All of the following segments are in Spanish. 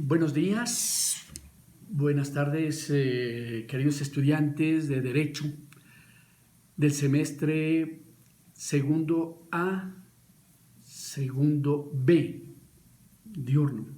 Buenos días, buenas tardes, queridos estudiantes de Derecho del semestre segundo A, segundo B, diurno.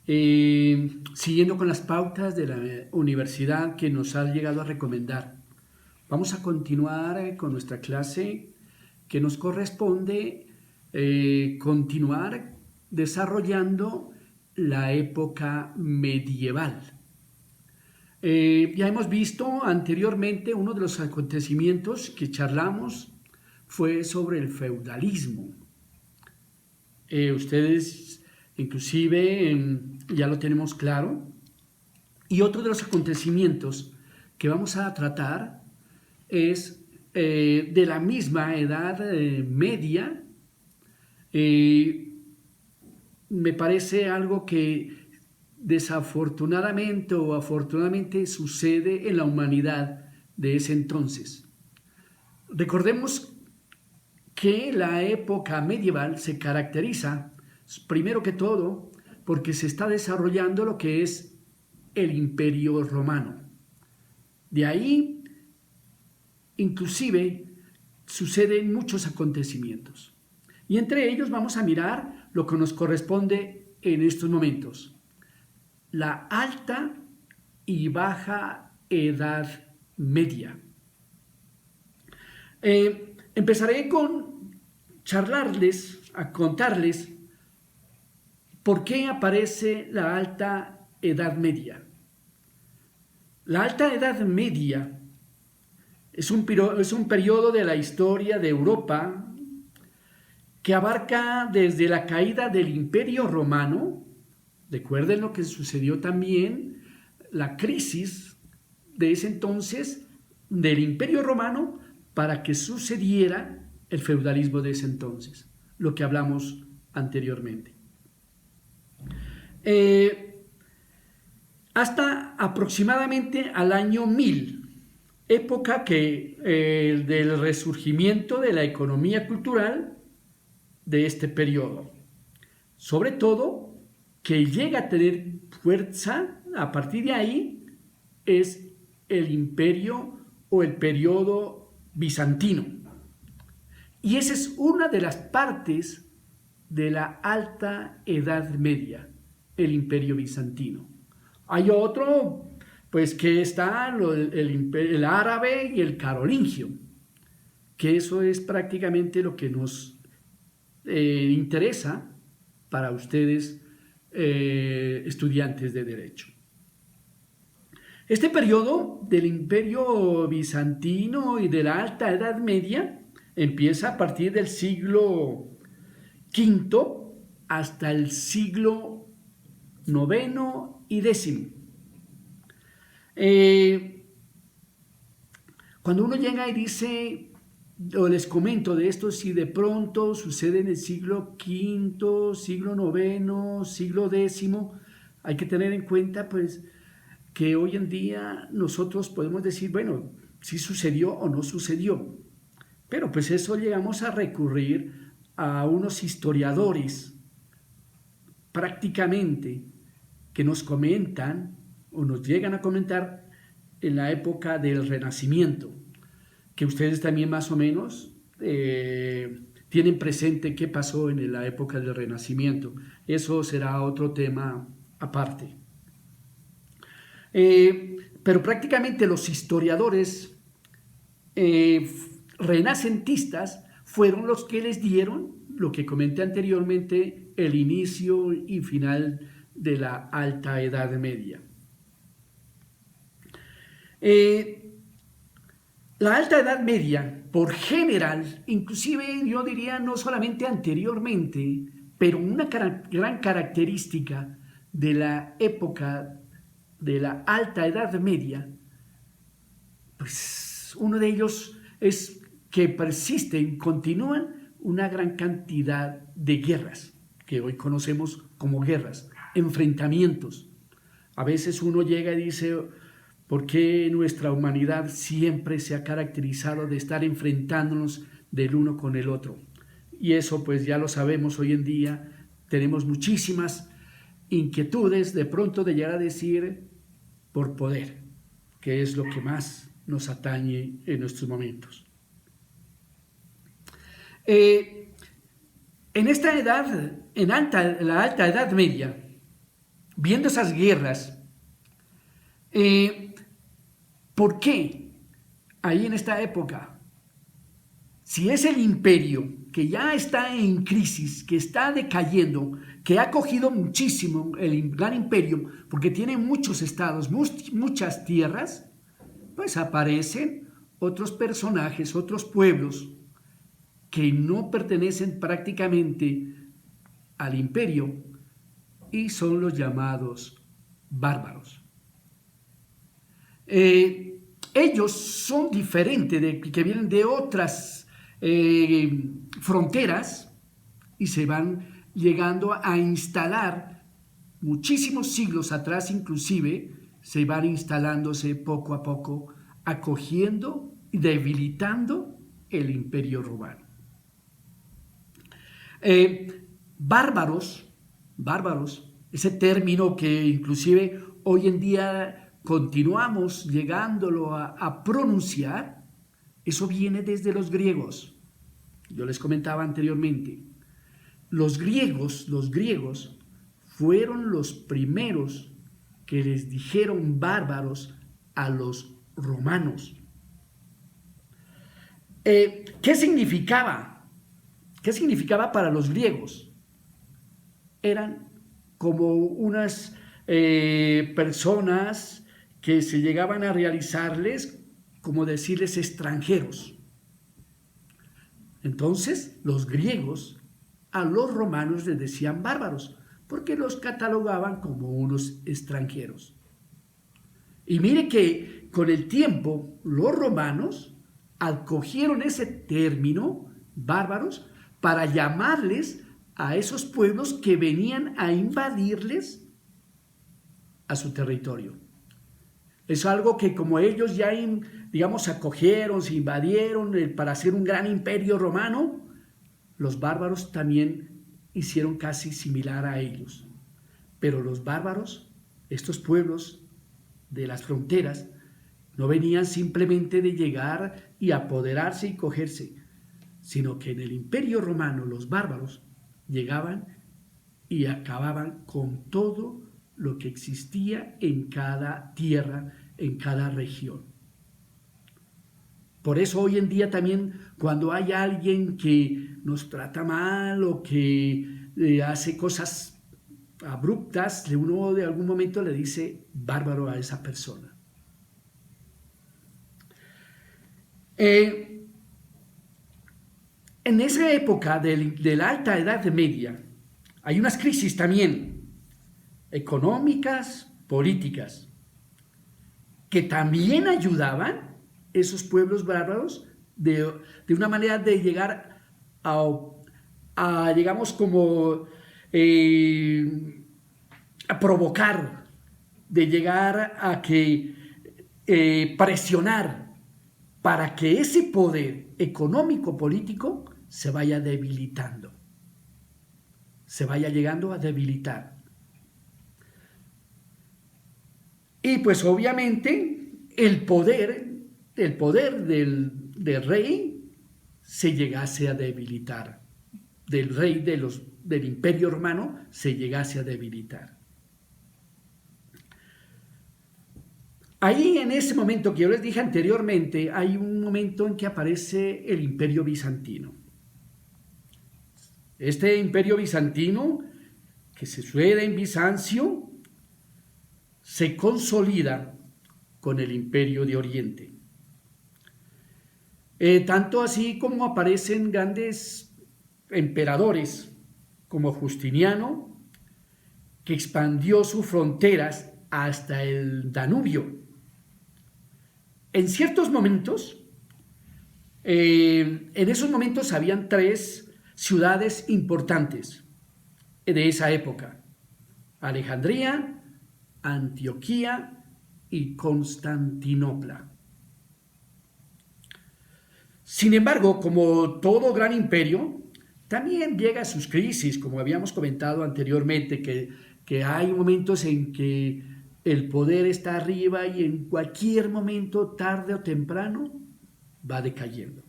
Siguiendo con las pautas de la universidad que nos ha llegado a recomendar, vamos a continuar con nuestra clase que nos corresponde continuar desarrollando la época medieval. Ya hemos visto anteriormente uno de los acontecimientos que charlamos fue sobre el feudalismo. Ustedes inclusive ya lo tenemos claro. Y otro de los acontecimientos que vamos a tratar es de la misma edad media. Me parece algo que desafortunadamente o afortunadamente sucede en la humanidad de ese entonces. Recordemos que la época medieval se caracteriza, primero que todo, porque se está desarrollando lo que es el Imperio Romano. De ahí, inclusive, suceden muchos acontecimientos. Y entre ellos vamos a mirar lo que nos corresponde en estos momentos. La alta y baja edad media. Empezaré con charlarles, a contarles por qué aparece la alta edad media. La alta edad media es un periodo de la historia de Europa que abarca desde la caída del Imperio Romano. Recuerden lo que sucedió también, la crisis de ese entonces del Imperio Romano para que sucediera el feudalismo de ese entonces, lo que hablamos anteriormente. Hasta aproximadamente al año 1000, época del resurgimiento de la economía cultural de este periodo. Sobre todo, que llega a tener fuerza a partir de ahí es el imperio o el periodo bizantino. Y esa es una de las partes de la alta edad media, el imperio bizantino. Hay otro, pues que está el árabe y el carolingio, que eso es prácticamente lo que nos interesa para ustedes, estudiantes de Derecho. Este periodo del Imperio Bizantino y de la Alta Edad Media empieza a partir del siglo V hasta el siglo IX y X. Cuando uno llega y dice, o les comento de esto, si de pronto sucede en el siglo V, siglo IX, siglo X, hay que tener en cuenta pues que hoy en día nosotros podemos decir, bueno, si sucedió o no sucedió, pero pues eso llegamos a recurrir a unos historiadores prácticamente que nos comentan o nos llegan a comentar en la época del Renacimiento, que ustedes también más o menos tienen presente qué pasó en la época del Renacimiento. Eso será otro tema aparte. Pero prácticamente los historiadores renacentistas fueron los que les dieron, lo que comenté anteriormente, el inicio y final de la Alta Edad Media. La Alta Edad Media, por general, inclusive yo diría no solamente anteriormente, pero una gran característica de la época de la Alta Edad Media, pues uno de ellos es que persisten, continúan una gran cantidad de guerras, que hoy conocemos como guerras, enfrentamientos. A veces uno llega y dice, ¿por qué nuestra humanidad siempre se ha caracterizado de estar enfrentándonos del uno con el otro? Y eso pues ya lo sabemos hoy en día, tenemos muchísimas inquietudes de pronto de llegar a decir por poder, que es lo que más nos atañe en nuestros momentos. En esta edad, la alta Edad Media, viendo esas guerras, ¿por qué ahí en esta época, si es el imperio que ya está en crisis, que está decayendo, que ha cogido muchísimo el gran imperio, porque tiene muchos estados, muchas tierras, pues aparecen otros personajes, otros pueblos que no pertenecen prácticamente al imperio y son los llamados bárbaros. Ellos son diferentes, que vienen de otras fronteras y se van llegando a instalar muchísimos siglos atrás, inclusive se van instalándose poco a poco, acogiendo y debilitando el imperio romano. Bárbaros, ese término que inclusive hoy en día continuamos llegándolo a pronunciar, eso viene desde los griegos. Yo les comentaba anteriormente, los griegos fueron los primeros que les dijeron bárbaros a los romanos. ¿Qué significaba? ¿Qué significaba para los griegos? Eran como unas personas que se llegaban a realizarles, como decirles, extranjeros. Entonces, los griegos a los romanos les decían bárbaros, porque los catalogaban como unos extranjeros. Y mire que con el tiempo los romanos acogieron ese término, bárbaros, para llamarles a esos pueblos que venían a invadirles a su territorio. Es algo que como ellos ya, digamos, acogieron, se invadieron para hacer un gran imperio romano, los bárbaros también hicieron casi similar a ellos. Pero los bárbaros, estos pueblos de las fronteras, no venían simplemente de llegar y apoderarse y cogerse, sino que en el imperio romano los bárbaros llegaban y acababan con todo lo que existía en cada tierra, en cada región. Por eso hoy en día también cuando hay alguien que nos trata mal o que hace cosas abruptas, uno de algún momento le dice bárbaro a esa persona. En esa época de la Alta Edad Media hay unas crisis también económicas, políticas, que también ayudaban esos pueblos bárbaros de una manera de llegar a digamos, como a provocar, de llegar a que presionar para que ese poder económico-político se vaya debilitando, se vaya llegando a debilitar. Y pues obviamente el poder del rey se llegase a debilitar, del rey del Imperio Romano se llegase a debilitar. Ahí en ese momento que yo les dije anteriormente, hay un momento en que aparece el Imperio Bizantino. Este Imperio Bizantino, que se sucede en Bizancio, se consolida con el Imperio de Oriente. Tanto así como aparecen grandes emperadores como Justiniano, que expandió sus fronteras hasta el Danubio. En ciertos momentos, en esos momentos habían 3 ciudades importantes de esa época: Alejandría, Antioquía y Constantinopla. Sin embargo, como todo gran imperio, también llega a sus crisis, como habíamos comentado anteriormente, que que hay momentos en que el poder está arriba y en cualquier momento, tarde o temprano, va decayendo.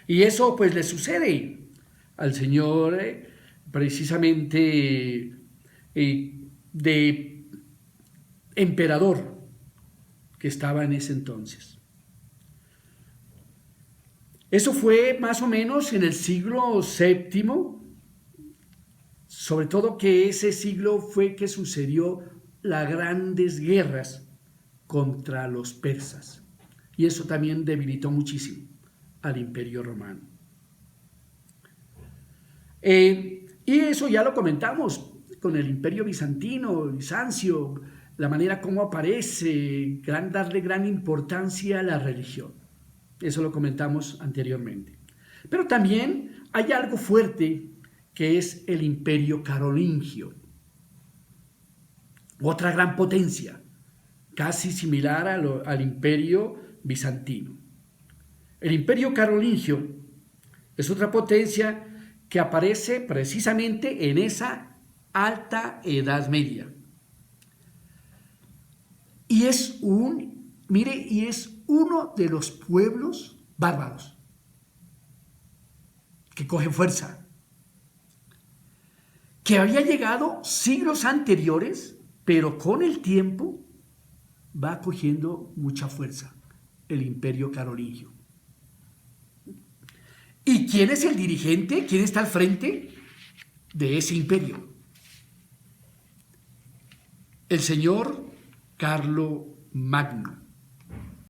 Y eso pues le sucede al señor precisamente de emperador que estaba en ese entonces. Eso fue más o menos en el siglo VII, sobre todo que ese siglo fue que sucedió las grandes guerras contra los persas. Y eso también debilitó muchísimo al Imperio Romano. Y eso ya lo comentamos con el Imperio Bizantino, Bizancio, la manera como aparece, darle gran importancia a la religión. Eso lo comentamos anteriormente. Pero también hay algo fuerte que es el Imperio Carolingio. Otra gran potencia, casi similar al Imperio Bizantino. El Imperio Carolingio es otra potencia que aparece precisamente en esa alta Edad Media. Y es uno de los pueblos bárbaros que coge fuerza, que había llegado siglos anteriores, pero con el tiempo va cogiendo mucha fuerza, el Imperio Carolingio. ¿Y quién es el dirigente? ¿Quién está al frente de ese imperio? El señor Carlo Magno.